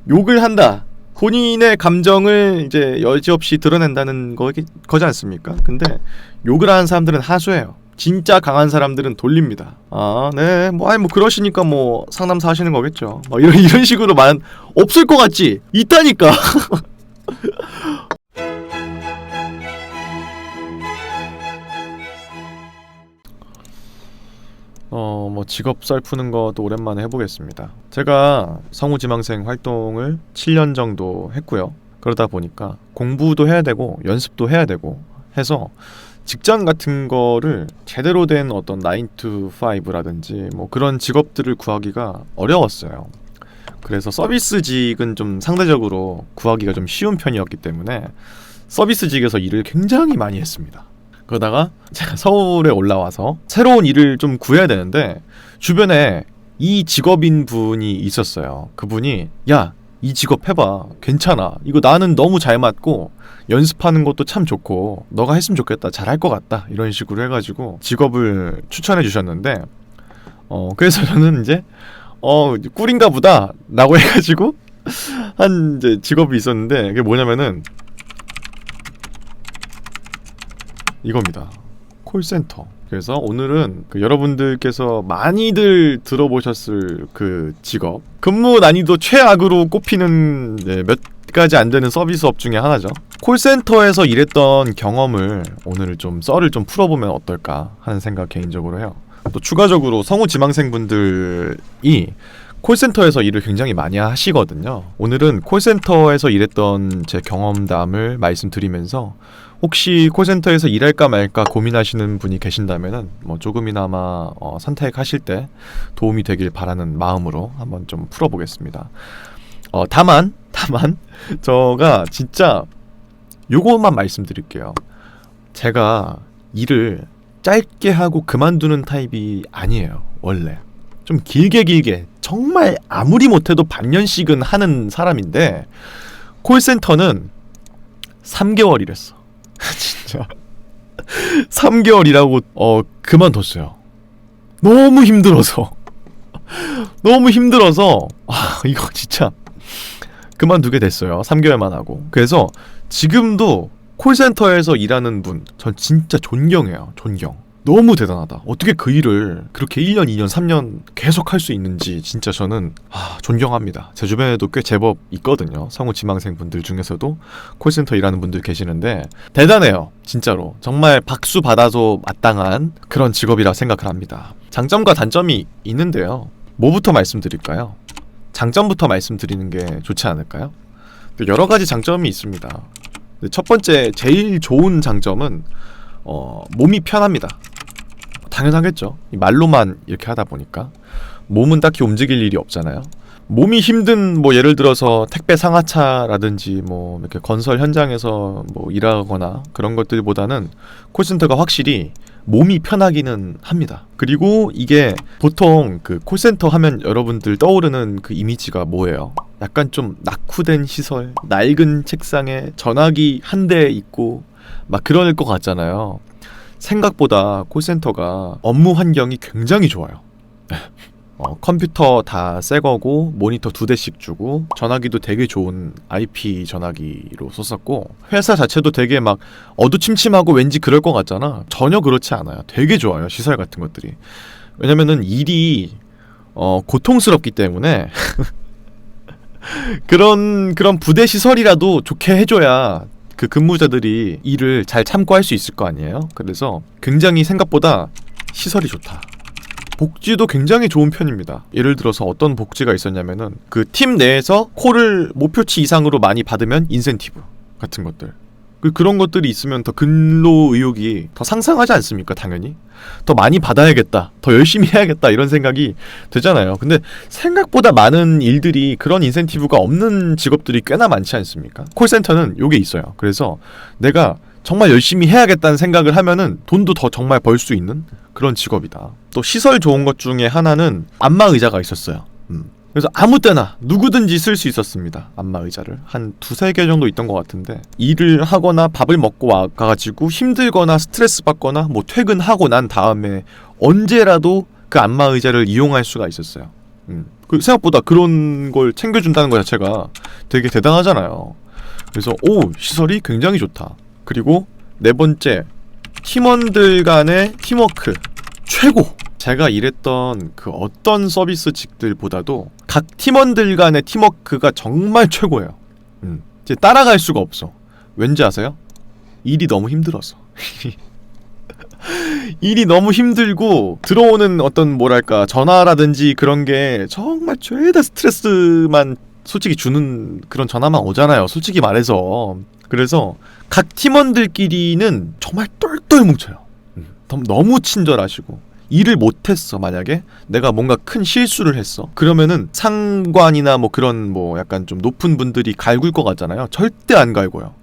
욕을 한다. 본인의 감정을 이제 여지없이 드러낸다는 거지 않습니까? 근데 욕을 하는 사람들은 하수예요. 진짜 강한 사람들은 돌립니다. 아, 네, 뭐 그러시니까 뭐 상담사 하시는 거겠죠. 뭐 이런 식으로만 없을 것 같지? 있다니까. 뭐 직업 썰 푸는 것도 오랜만에 해보겠습니다. 제가 성우지망생 활동을 7년 정도 했고요. 그러다 보니까 공부도 해야 되고 연습도 해야 되고 해서 직장 같은 거를 제대로 된 어떤 9to5라든지 뭐 그런 직업들을 구하기가 어려웠어요. 그래서 서비스직은 좀 상대적으로 구하기가 좀 쉬운 편이었기 때문에 서비스직에서 일을 굉장히 많이 했습니다. 그러다가 제가 서울에 올라와서 새로운 일을 좀 구해야 되는데 주변에 이 직업인 분이 있었어요. 그분이 야, 이 직업 해봐. 괜찮아. 이거 나는 너무 잘 맞고 연습하는 것도 참 좋고 너가 했으면 좋겠다. 잘할 것 같다. 이런 식으로 해가지고 직업을 추천해 주셨는데 그래서 저는 이제 꿀인가 보다 라고 해가지고 한 이제 직업이 있었는데 그게 뭐냐면은 이겁니다. 콜센터. 그래서 오늘은 여러분들께서 많이들 들어보셨을 그 직업, 근무 난이도 최악으로 꼽히는 몇 가지 안 되는 서비스업 중에 하나죠. 콜센터에서 일했던 경험을 오늘 좀 썰을 좀 풀어보면 어떨까 하는 생각 개인적으로 해요. 또 추가적으로 성우 지망생분들이 콜센터에서 일을 굉장히 많이 하시거든요. 오늘은 콜센터에서 일했던 제 경험담을 말씀드리면서 혹시 콜센터에서 일할까 말까 고민하시는 분이 계신다면은 뭐 조금이나마 선택하실 때 도움이 되길 바라는 마음으로 한번 좀 풀어보겠습니다. 다만 제가 진짜 요것만 말씀드릴게요. 제가 일을 짧게 하고 그만두는 타입이 아니에요. 원래 좀 길게 정말 아무리 못해도 반년씩은 하는 사람인데 콜센터는 3개월 일했어. 진짜 3개월 일하고 그만뒀어요. 너무 힘들어서 이거 진짜 그만두게 됐어요. 3개월만 하고. 그래서 지금도 콜센터에서 일하는 분 전 진짜 존경해요. 존경. 너무 대단하다. 어떻게 그 일을 그렇게 1년, 2년, 3년 계속 할 수 있는지 진짜 저는 존경합니다. 제 주변에도 꽤 제법 있거든요. 성우 지망생 분들 중에서도 콜센터 일하는 분들 계시는데 대단해요. 진짜로. 정말 박수 받아서 마땅한 그런 직업이라 생각을 합니다. 장점과 단점이 있는데요. 뭐부터 말씀드릴까요? 장점부터 말씀드리는 게 좋지 않을까요? 여러 가지 장점이 있습니다. 첫 번째, 제일 좋은 장점은 몸이 편합니다. 당연하겠죠. 말로만 이렇게 하다 보니까 몸은 딱히 움직일 일이 없잖아요. 몸이 힘든 뭐 예를 들어서 택배 상하차라든지 뭐 이렇게 건설 현장에서 뭐 일하거나 그런 것들보다는 콜센터가 확실히 몸이 편하기는 합니다. 그리고 이게 보통 그 콜센터 하면 여러분들 떠오르는 그 이미지가 뭐예요? 약간 좀 낙후된 시설, 낡은 책상에 전화기 한 대 있고 막 그럴 것 같잖아요. 생각보다 콜센터가 업무 환경이 굉장히 좋아요. 컴퓨터 다 새거고 모니터 2대씩 주고 전화기도 되게 좋은 IP 전화기로 썼었고 회사 자체도 되게 막 어두침침하고 왠지 그럴 것 같잖아. 전혀 그렇지 않아요. 되게 좋아요. 시설 같은 것들이. 왜냐면은 일이 고통스럽기 때문에 그런 부대 시설이라도 좋게 해줘야 그 근무자들이 일을 잘 참고 할 수 있을 거 아니에요. 그래서 굉장히 생각보다 시설이 좋다. 복지도 굉장히 좋은 편입니다. 예를 들어서 어떤 복지가 있었냐면은 그 팀 내에서 콜을 목표치 이상으로 많이 받으면 인센티브 같은 것들. 그런 것들이 있으면 더 근로 의욕이 더 상승하지 않습니까? 당연히 더 많이 받아야겠다, 더 열심히 해야겠다 이런 생각이 되잖아요. 근데 생각보다 많은 일들이 그런 인센티브가 없는 직업들이 꽤나 많지 않습니까? 콜센터는 요게 있어요. 그래서 내가 정말 열심히 해야겠다는 생각을 하면은 돈도 더 정말 벌 수 있는 그런 직업이다. 또 시설 좋은 것 중에 하나는 안마의자가 있었어요. 그래서 아무 때나 누구든지 쓸 수 있었습니다. 안마의자를 한 2-3개 정도 있던 것 같은데 일을 하거나 밥을 먹고 와가지고 힘들거나 스트레스 받거나 뭐 퇴근하고 난 다음에 언제라도 그 안마의자를 이용할 수가 있었어요. 그 생각보다 그런 걸 챙겨준다는 것 자체가 되게 대단하잖아요. 그래서 시설이 굉장히 좋다. 그리고 네 번째, 팀원들 간의 팀워크 최고! 제가 일했던 그 어떤 서비스직들보다도 각 팀원들 간의 팀워크가 정말 최고예요. 이제 따라갈 수가 없어. 왠지 아세요? 일이 너무 힘들어서. 일이 너무 힘들고 들어오는 어떤 뭐랄까 전화라든지 그런 게 정말 죄다 스트레스만 솔직히 주는 그런 전화만 오잖아요. 솔직히 말해서. 그래서 각 팀원들끼리는 정말 똘똘 뭉쳐요. 너무 친절하시고 일을 못했어. 만약에 내가 뭔가 큰 실수를 했어. 그러면은 상관이나 뭐 그런 뭐 약간 좀 높은 분들이 갈굴 것 같잖아요. 절대 안 갈고요.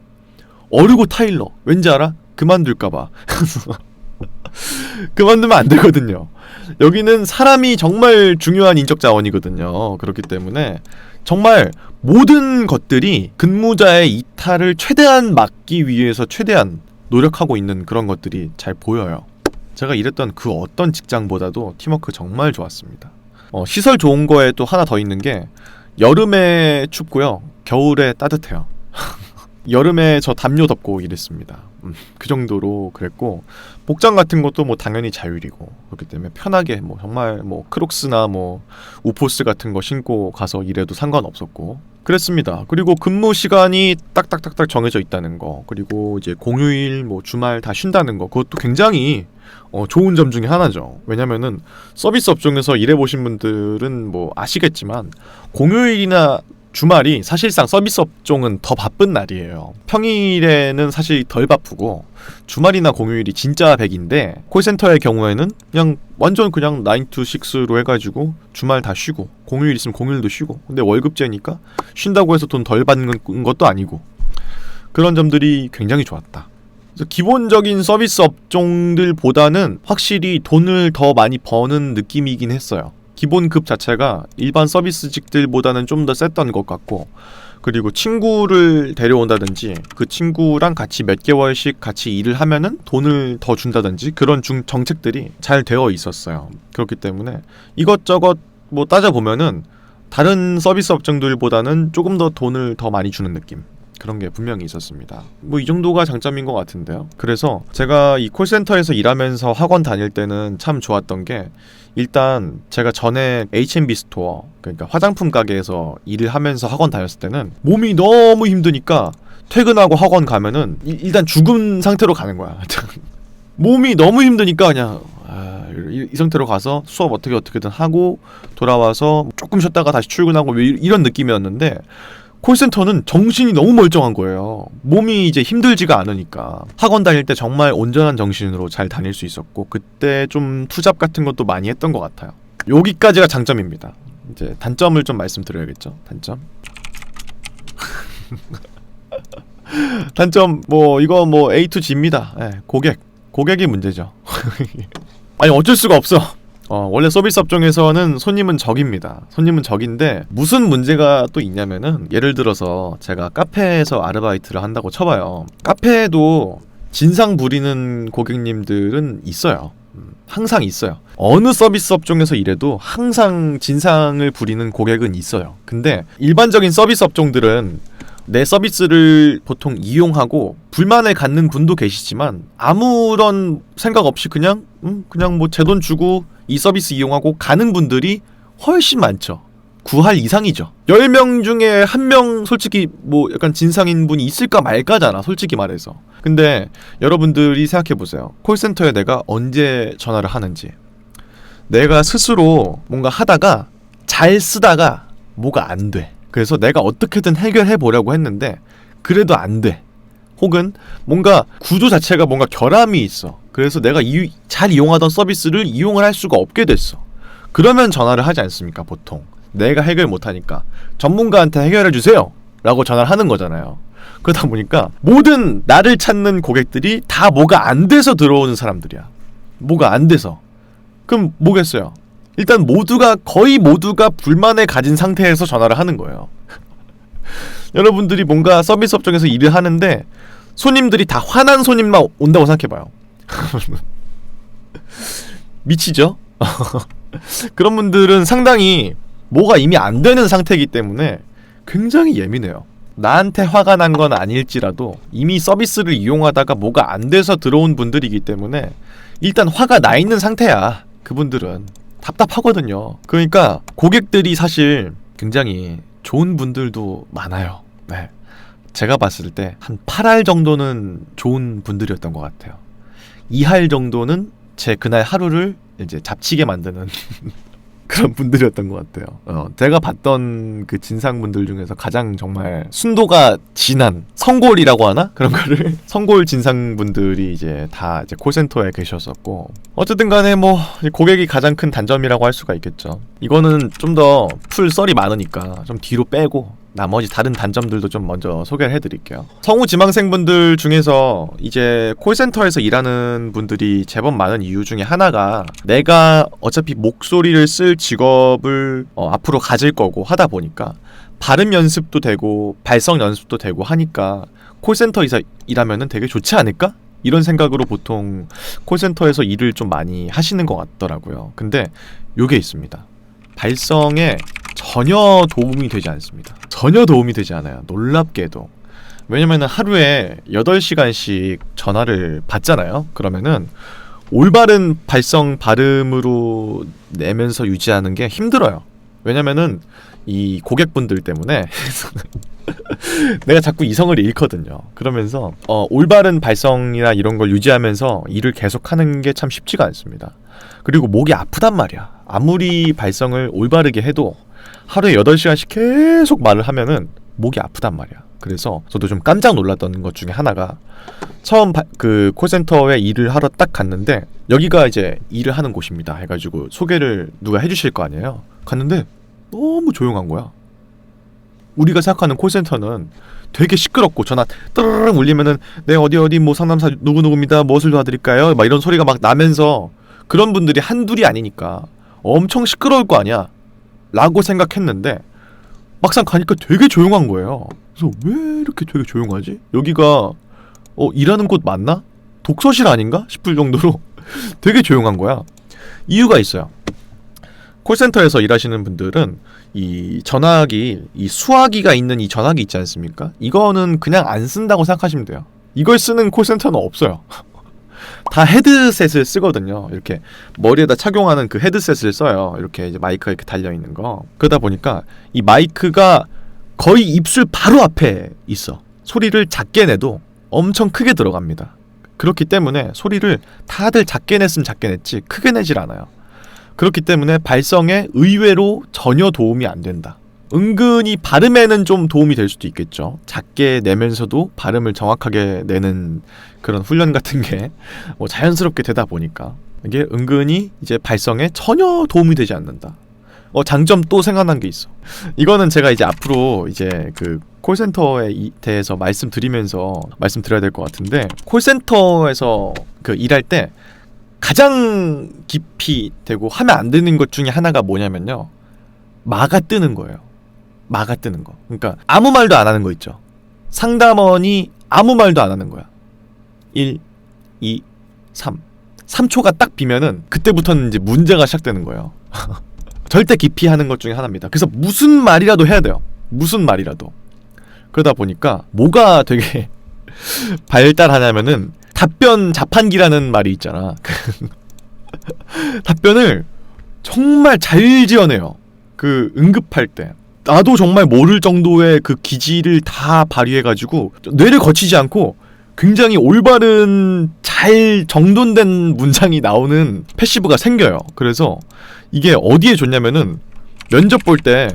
어르고 타일러. 왠지 알아? 그만둘까봐. 그만두면 안 되거든요. 여기는 사람이 정말 중요한 인적 자원이거든요. 그렇기 때문에 정말 모든 것들이 근무자의 이탈을 최대한 막기 위해서 최대한 노력하고 있는 그런 것들이 잘 보여요. 제가 일했던 그 어떤 직장보다도 팀워크 정말 좋았습니다. 시설 좋은 거에 또 하나 더 있는 게 여름에 춥고요. 겨울에 따뜻해요. 여름에 저 담요 덮고 일했습니다. 그 정도로 그랬고 복장 같은 것도 뭐 당연히 자율이고 그렇기 때문에 편하게 뭐 정말 뭐 크록스나 뭐 우포스 같은 거 신고 가서 일해도 상관없었고 그랬습니다. 그리고 근무 시간이 딱딱딱딱 정해져 있다는 거, 그리고 이제 공휴일 뭐 주말 다 쉰다는 거, 그것도 굉장히 좋은 점 중에 하나죠. 왜냐면은 서비스 업종에서 일해보신 분들은 뭐 아시겠지만 공휴일이나 주말이 사실상 서비스 업종은 더 바쁜 날이에요. 평일에는 사실 덜 바쁘고 주말이나 공휴일이 진짜 100인데 콜센터의 경우에는 그냥 완전 그냥 9 to 6로 해가지고 주말 다 쉬고 공휴일 있으면 공휴일도 쉬고, 근데 월급제니까 쉰다고 해서 돈 덜 받는 것도 아니고 그런 점들이 굉장히 좋았다. 그래서 기본적인 서비스 업종들보다는 확실히 돈을 더 많이 버는 느낌이긴 했어요. 기본급 자체가 일반 서비스직들보다는 좀 더 셌던 것 같고, 그리고 친구를 데려온다든지 그 친구랑 같이 몇 개월씩 같이 일을 하면은 돈을 더 준다든지 그런 정책들이 잘 되어 있었어요. 그렇기 때문에 이것저것 뭐 따져보면은 다른 서비스 업종들보다는 조금 더 돈을 더 많이 주는 느낌, 그런 게 분명히 있었습니다. 뭐 이 정도가 장점인 것 같은데요. 그래서 제가 이 콜센터에서 일하면서 학원 다닐 때는 참 좋았던 게, 일단 제가 전에 H&B 스토어, 그러니까 화장품 가게에서 일을 하면서 학원 다녔을 때는 몸이 너무 힘드니까 퇴근하고 학원 가면은 일단 죽은 상태로 가는 거야. 몸이 너무 힘드니까 그냥 이 상태로 가서 수업 어떻게든 하고 돌아와서 조금 쉬었다가 다시 출근하고 이런 느낌이었는데, 콜센터는 정신이 너무 멀쩡한 거예요. 몸이 이제 힘들지가 않으니까. 학원 다닐 때 정말 온전한 정신으로 잘 다닐 수 있었고, 그때 좀 투잡 같은 것도 많이 했던 것 같아요. 여기까지가 장점입니다. 이제 단점을 좀 말씀드려야겠죠. 단점. 단점 뭐 이거 뭐 A to G입니다. 고객이 문제죠. 아니 어쩔 수가 없어. 원래 서비스 업종에서는 손님은 적입니다. 손님은 적인데 무슨 문제가 또 있냐면은, 예를 들어서 제가 카페에서 아르바이트를 한다고 쳐봐요. 카페에도 진상 부리는 고객님들은 있어요. 항상 있어요. 어느 서비스 업종에서 일해도 항상 진상을 부리는 고객은 있어요. 근데 일반적인 서비스 업종들은 내 서비스를 보통 이용하고 불만을 갖는 분도 계시지만 아무런 생각 없이 그냥 뭐 제 돈 주고 이 서비스 이용하고 가는 분들이 훨씬 많죠. 9할 이상이죠. 10명 중에 1명 솔직히 뭐 약간 진상인 분이 있을까 말까잖아, 솔직히 말해서. 근데 여러분들이 생각해보세요. 콜센터에 내가 언제 전화를 하는지. 내가 스스로 뭔가 하다가 잘 쓰다가 뭐가 안 돼. 그래서 내가 어떻게든 해결해 보려고 했는데 그래도 안 돼. 혹은 뭔가 구조 자체가 뭔가 결함이 있어. 그래서 내가 잘 이용하던 서비스를 이용을 할 수가 없게 됐어. 그러면 전화를 하지 않습니까, 보통. 내가 해결 못하니까 전문가한테 해결해 주세요 라고 전화를 하는 거잖아요. 그러다 보니까 모든 나를 찾는 고객들이 다 뭐가 안 돼서 들어오는 사람들이야. 뭐가 안 돼서. 그럼 뭐겠어요? 일단 거의 모두가 불만을 가진 상태에서 전화를 하는 거예요. 여러분들이 뭔가 서비스 업종에서 일을 하는데 손님들이 다 화난 손님만 온다고 생각해봐요. 미치죠? 그런 분들은 상당히 뭐가 이미 안 되는 상태이기 때문에 굉장히 예민해요. 나한테 화가 난 건 아닐지라도 이미 서비스를 이용하다가 뭐가 안 돼서 들어온 분들이기 때문에 일단 화가 나 있는 상태야. 그분들은 답답하거든요. 그러니까 고객들이 사실 굉장히 좋은 분들도 많아요. 네. 제가 봤을 때 한 8할 정도는 좋은 분들이었던 것 같아요. 2할 정도는 제 그날 하루를 이제 잡치게 만드는 그런 분들이었던 것 같아요. 제가 봤던 그 진상분들 중에서 가장 정말 순도가 진한 성골이라고 하나? 그런 거를 성골 진상분들이 이제 다 이제 콜센터에 계셨었고, 어쨌든 간에 뭐 고객이 가장 큰 단점이라고 할 수가 있겠죠. 이거는 좀 더 풀 썰이 많으니까 좀 뒤로 빼고 나머지 다른 단점들도 좀 먼저 소개를 해드릴게요. 성우 지망생분들 중에서 이제 콜센터에서 일하는 분들이 제법 많은 이유 중에 하나가, 내가 어차피 목소리를 쓸 직업을 앞으로 가질 거고 하다 보니까 발음 연습도 되고 발성 연습도 되고 하니까 콜센터에서 일하면은 되게 좋지 않을까? 이런 생각으로 보통 콜센터에서 일을 좀 많이 하시는 것 같더라고요. 근데 요게 있습니다. 발성에 전혀 도움이 되지 않습니다. 전혀 도움이 되지 않아요. 놀랍게도. 왜냐면은 하루에 8시간씩 전화를 받잖아요. 그러면은 올바른 발성 발음으로 내면서 유지하는 게 힘들어요. 왜냐면은 이 고객분들 때문에 내가 자꾸 이성을 잃거든요. 그러면서 올바른 발성이나 이런 걸 유지하면서 일을 계속하는 게 참 쉽지가 않습니다. 그리고 목이 아프단 말이야. 아무리 발성을 올바르게 해도 하루에 8시간씩 계속 말을 하면은 목이 아프단 말이야. 그래서 저도 좀 깜짝 놀랐던 것 중에 하나가, 처음 그 콜센터에 일을 하러 딱 갔는데 여기가 이제 일을 하는 곳입니다 해가지고 소개를 누가 해주실 거 아니에요. 갔는데 너무 조용한 거야. 우리가 생각하는 콜센터는 되게 시끄럽고 전화 뜨르릉 울리면은 네 어디 뭐 상담사 누구누구입니다 무엇을 도와드릴까요 막 이런 소리가 막 나면서 그런 분들이 한둘이 아니니까 엄청 시끄러울 거 아니야 라고 생각했는데, 막상 가니까 되게 조용한 거예요. 그래서 왜 이렇게 되게 조용하지? 여기가 일하는 곳 맞나? 독서실 아닌가? 싶을 정도로 되게 조용한 거야. 이유가 있어요. 콜센터에서 일하시는 분들은 이 전화기, 이 수화기가 있는 이 전화기 있지 않습니까? 이거는 그냥 안 쓴다고 생각하시면 돼요. 이걸 쓰는 콜센터는 없어요. 다 헤드셋을 쓰거든요. 이렇게 머리에다 착용하는 그 헤드셋을 써요. 이렇게 이제 마이크가 이렇게 달려있는 거. 그러다 보니까 이 마이크가 거의 입술 바로 앞에 있어. 소리를 작게 내도 엄청 크게 들어갑니다. 그렇기 때문에 소리를 다들 작게 냈으면 작게 냈지 크게 내질 않아요. 그렇기 때문에 발성에 의외로 전혀 도움이 안 된다. 은근히 발음에는 좀 도움이 될 수도 있겠죠. 작게 내면서도 발음을 정확하게 내는 그런 훈련 같은 게 뭐 자연스럽게 되다 보니까 이게 은근히 이제 발성에 전혀 도움이 되지 않는다. 장점 또 생각난 게 있어. 이거는 제가 이제 앞으로 이제 그 콜센터에 대해서 말씀드려야 될 것 같은데, 콜센터에서 그 일할 때 가장 깊이 되고 하면 안 되는 것 중에 하나가 뭐냐면요, 마가 뜨는 거예요. 마가 뜨는 거. 그러니까 아무 말도 안 하는 거 있죠. 상담원이 아무 말도 안 하는 거야. 1, 2, 3. 3초가 딱 비면은 그때부터는 이제 문제가 시작되는 거예요. 절대 깊이 하는 것 중에 하나입니다. 그래서 무슨 말이라도 해야 돼요. 무슨 말이라도. 그러다 보니까 뭐가 되게 발달하냐면은 답변 자판기라는 말이 있잖아. 답변을 정말 잘 지어내요. 그 응급할 때. 나도 정말 모를 정도의 그 기지를 다 발휘해가지고 뇌를 거치지 않고 굉장히 올바른 잘 정돈된 문장이 나오는 패시브가 생겨요. 그래서 이게 어디에 좋냐면은 면접 볼 때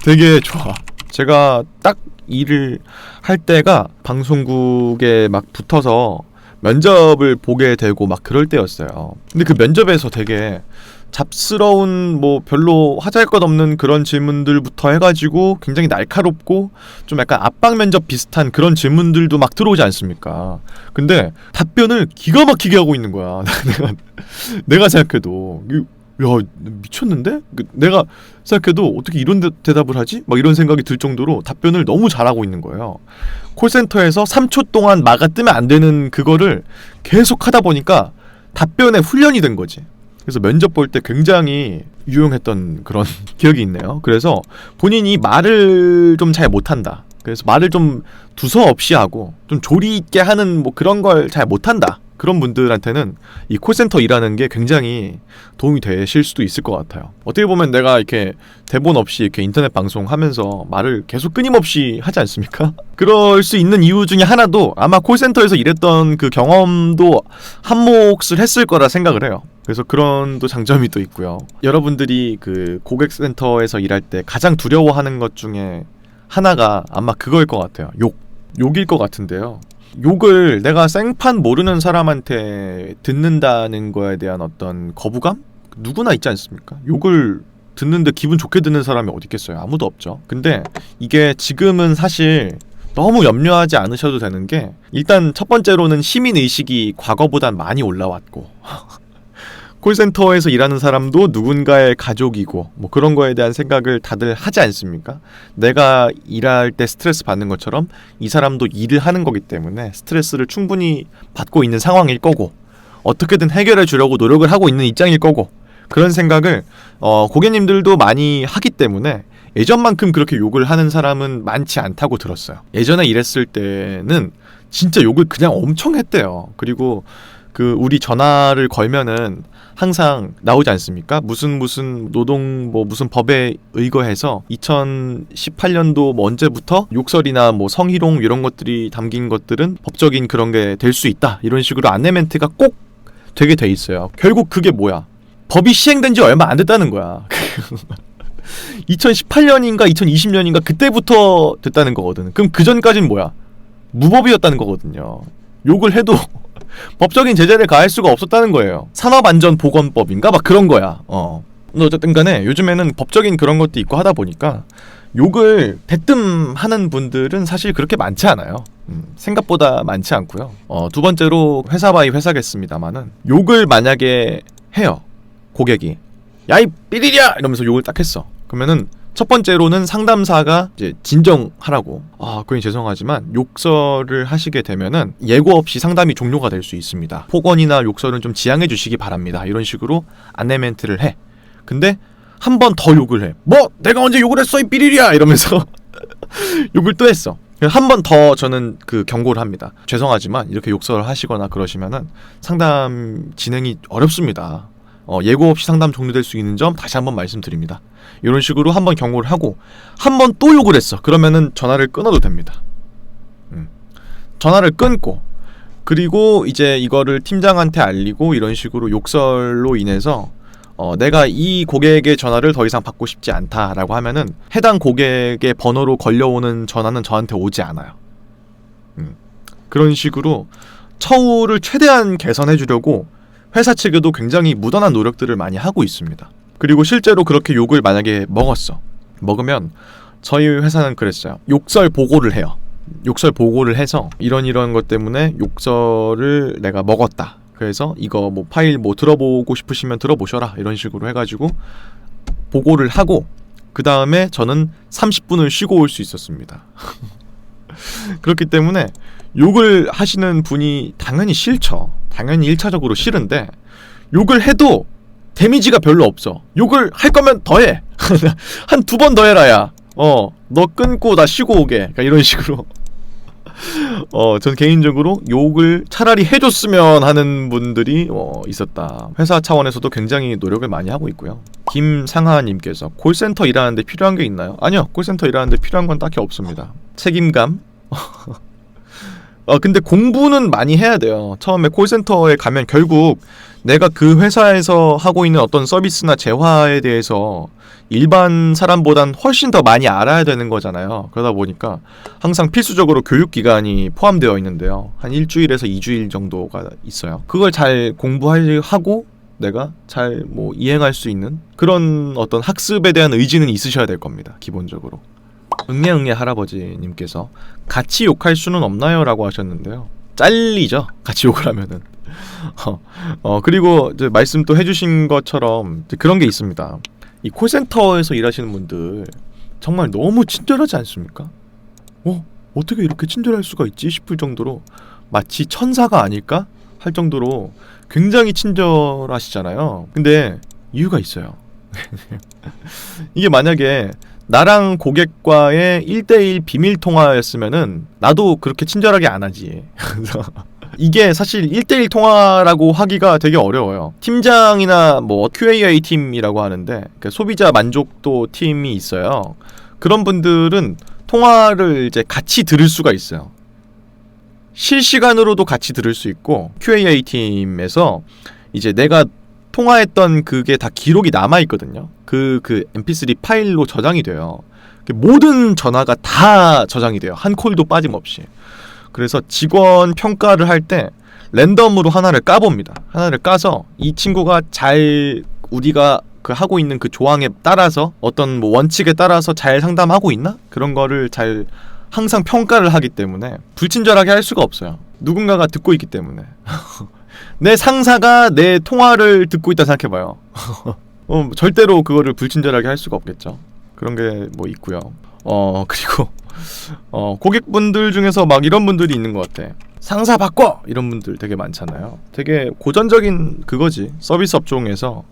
되게 좋아. 제가 딱 일을 할 때가 방송국에 막 붙어서 면접을 보게 되고 막 그럴 때였어요. 근데 그 면접에서 되게 잡스러운 뭐 별로 하잘 것 없는 그런 질문들부터 해가지고 굉장히 날카롭고 좀 약간 압박 면접 비슷한 그런 질문들도 막 들어오지 않습니까? 근데 답변을 기가 막히게 하고 있는 거야. 내가 생각해도 야 미쳤는데? 내가 생각해도 어떻게 이런 대답을 하지? 막 이런 생각이 들 정도로 답변을 너무 잘하고 있는 거예요. 콜센터에서 3초 동안 마가 뜨면 안 되는 그거를 계속 하다 보니까 답변에 훈련이 된 거지. 그래서 면접 볼 때 굉장히 유용했던 그런 기억이 있네요. 그래서 본인이 말을 좀 잘 못한다, 그래서 말을 좀 두서없이 하고 좀 조리 있게 하는 뭐 그런 걸 잘 못한다, 그런 분들한테는 이 콜센터 일하는 게 굉장히 도움이 되실 수도 있을 것 같아요. 어떻게 보면 내가 이렇게 대본 없이 이렇게 인터넷 방송하면서 말을 계속 끊임없이 하지 않습니까? 그럴 수 있는 이유 중에 하나도 아마 콜센터에서 일했던 그 경험도 한몫을 했을 거라 생각을 해요. 그래서 그런 또 장점이 또 있고요. 여러분들이 그 고객센터에서 일할 때 가장 두려워하는 것 중에 하나가 아마 그거일 것 같아요. 욕일 것 같은데요. 욕을 내가 생판 모르는 사람한테 듣는다는 거에 대한 어떤 거부감? 누구나 있지 않습니까? 욕을 듣는데 기분 좋게 듣는 사람이 어디 있겠어요? 아무도 없죠. 근데 이게 지금은 사실 너무 염려하지 않으셔도 되는 게, 일단 첫 번째로는 시민의식이 과거보단 많이 올라왔고 콜센터에서 일하는 사람도 누군가의 가족이고 뭐 그런 거에 대한 생각을 다들 하지 않습니까? 내가 일할 때 스트레스 받는 것처럼 이 사람도 일을 하는 거기 때문에 스트레스를 충분히 받고 있는 상황일 거고, 어떻게든 해결해 주려고 노력을 하고 있는 입장일 거고, 그런 생각을 고객님들도 많이 하기 때문에 예전만큼 그렇게 욕을 하는 사람은 많지 않다고 들었어요. 예전에 일했을 때는 진짜 욕을 그냥 엄청 했대요. 그리고 그 우리 전화를 걸면은 항상 나오지 않습니까? 무슨 노동 뭐 무슨 법에 의거해서 2018년도 뭐 언제부터 욕설이나 뭐 성희롱 이런 것들이 담긴 것들은 법적인 그런 게 될 수 있다, 이런 식으로 안내 멘트가 꼭 되게 돼 있어요. 결국 그게 뭐야? 법이 시행된 지 얼마 안 됐다는 거야. 2018년인가 2020년인가 그때부터 됐다는 거거든. 그럼 그 전까지는 뭐야? 무법이었다는 거거든요. 욕을 해도 법적인 제재를 가할 수가 없었다는 거예요. 산업안전보건법인가 막 그런 거야. 어쨌든 간에 요즘에는 법적인 그런 것도 있고 하다 보니까 욕을 대뜸 하는 분들은 사실 그렇게 많지 않아요. 생각보다 많지 않고요. 두 번째로 회사 바이 회사겠습니다만은, 욕을 만약에 해요, 고객이 야이 삐리리야 이러면서 욕을 딱 했어. 그러면은 첫 번째로는 상담사가 이제 진정하라고, 고객님 죄송하지만 욕설을 하시게 되면은 예고 없이 상담이 종료가 될 수 있습니다. 폭언이나 욕설은 좀 지양해 주시기 바랍니다, 이런 식으로 안내 멘트를 해. 근데 한 번 더 욕을 해. 뭐 내가 언제 욕을 했어 이 삐리리야 이러면서 욕을 또 했어. 한 번 더 저는 그 경고를 합니다. 죄송하지만 이렇게 욕설을 하시거나 그러시면은 상담 진행이 어렵습니다. 예고 없이 상담 종료될 수 있는 점 다시 한번 말씀드립니다. 이런 식으로 한번 경고를 하고 한 번 또 욕을 했어. 그러면은 전화를 끊어도 됩니다. 전화를 끊고, 그리고 이제 이거를 팀장한테 알리고, 이런 식으로 욕설로 인해서 내가 이 고객의 전화를 더 이상 받고 싶지 않다라고 하면은 해당 고객의 번호로 걸려오는 전화는 저한테 오지 않아요. 그런 식으로 처우를 최대한 개선해 주려고 회사 측에도 굉장히 무던한 노력들을 많이 하고 있습니다. 그리고 실제로 그렇게 욕을 만약에 먹으면 저희 회사는 그랬어요. 욕설 보고를 해요. 욕설 보고를 해서 이런 것 때문에 욕설을 내가 먹었다, 그래서 이거 뭐 파일 뭐 들어보고 싶으시면 들어보셔라, 이런 식으로 해가지고 보고를 하고, 그 다음에 저는 30분을 쉬고 올 수 있었습니다. 그렇기 때문에 욕을 하시는 분이 당연히 싫죠. 당연히 1차적으로 싫은데 욕을 해도 데미지가 별로 없어. 욕을 할 거면 더 해. 한 2번 더 해라 야. 너 끊고 나 쉬고 오게. 그러니까 이런 식으로. 전 개인적으로 욕을 차라리 해줬으면 하는 분들이 있었다. 회사 차원에서도 굉장히 노력을 많이 하고 있고요. 김상하님께서 콜센터 일하는데 필요한 게 있나요? 아니요, 콜센터 일하는데 필요한 건 딱히 없습니다. 책임감. 근데 공부는 많이 해야 돼요. 처음에 콜센터에 가면 결국 내가 그 회사에서 하고 있는 어떤 서비스나 재화에 대해서 일반 사람보단 훨씬 더 많이 알아야 되는 거잖아요. 그러다 보니까 항상 필수적으로 교육기간이 포함되어 있는데요. 한 1주일에서 2주일 정도가 있어요. 그걸 잘 공부하고 내가 잘 뭐 이행할 수 있는 그런 어떤 학습에 대한 의지는 있으셔야 될 겁니다. 기본적으로. 응애 할아버지님께서 같이 욕할 수는 없나요? 라고 하셨는데요. 잘리죠, 같이 욕을 하면은. 그리고 이제 말씀 또 해주신 것처럼 그런 게 있습니다. 이 콜센터에서 일하시는 분들 정말 너무 친절하지 않습니까? 어떻게 이렇게 친절할 수가 있지 싶을 정도로 마치 천사가 아닐까 할 정도로 굉장히 친절하시잖아요. 근데 이유가 있어요. 이게 만약에 나랑 고객과의 1대1 비밀 통화였으면은 나도 그렇게 친절하게 안 하지. 이게 사실 1대1 통화라고 하기가 되게 어려워요. 팀장이나 뭐 QAA 팀이라고 하는데, 그러니까 소비자 만족도 팀이 있어요. 그런 분들은 통화를 이제 같이 들을 수가 있어요. 실시간으로도 같이 들을 수 있고, QAA 팀에서 이제 내가 통화했던 그게 다 기록이 남아있거든요. 그 mp3 파일로 저장이 돼요. 모든 전화가 다 저장이 돼요. 한 콜도 빠짐없이. 그래서 직원 평가를 할 때 랜덤으로 하나를 까봅니다. 하나를 까서 이 친구가 잘 우리가 그 하고 있는 그 조항에 따라서 어떤 뭐 원칙에 따라서 잘 상담하고 있나? 그런 거를 잘 항상 평가를 하기 때문에 불친절하게 할 수가 없어요. 누군가가 듣고 있기 때문에. 내 상사가 내 통화를 듣고 있다 생각해봐요. 절대로 그거를 불친절하게 할 수가 없겠죠. 그런 게 뭐 있고요. 그리고 고객분들 중에서 막 이런 분들이 있는 것 같아. 상사 바꿔! 이런 분들 되게 많잖아요. 되게 고전적인 그거지. 서비스 업종에서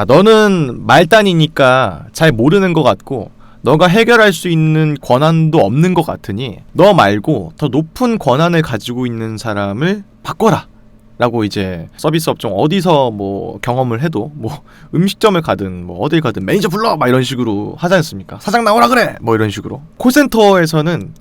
너는 말단이니까 잘 모르는 것 같고 너가 해결할 수 있는 권한도 없는 것 같으니 너 말고 더 높은 권한을 가지고 있는 사람을 바꿔라 라고 이제 서비스 업종 어디서 뭐 경험을 해도 뭐 음식점을 가든 뭐 어딜 가든 매니저 불러! 막 이런 식으로 하지 않습니까? 사장 나오라 그래! 뭐 이런 식으로. 콜센터에서는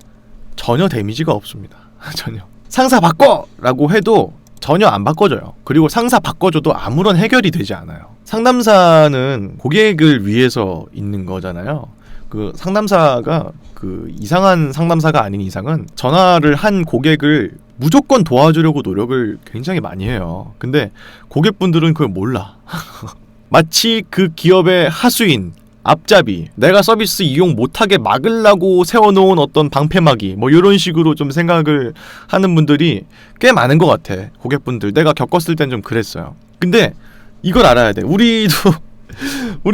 전혀 데미지가 없습니다. 전혀. 상사 바꿔! 라고 해도 전혀 안 바꿔줘요. 그리고 상사 바꿔줘도 아무런 해결이 되지 않아요. 상담사는 고객을 위해서 있는 거잖아요. 그 상담사가 그 이상한 상담사가 아닌 이상은 전화를 한 고객을 무조건 도와주려고 노력을 굉장히 많이 해요. 근데 고객분들은 그걸 몰라. 마치 그 기업의 하수인, 앞잡이, 내가 서비스 이용 못하게 막으려고 세워놓은 어떤 방패막이 뭐 이런 식으로 좀 생각을 하는 분들이 꽤 많은 것 같아. 고객분들 내가 겪었을 땐 좀 그랬어요. 근데 이걸 알아야 돼. 우리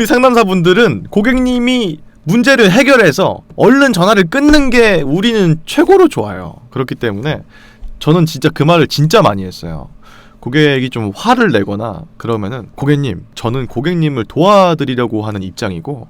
상담사분들은 고객님이 문제를 해결해서 얼른 전화를 끊는 게 우리는 최고로 좋아요. 그렇기 때문에 저는 진짜 그 말을 진짜 많이 했어요. 고객이 좀 화를 내거나 그러면은 고객님, 저는 고객님을 도와드리려고 하는 입장이고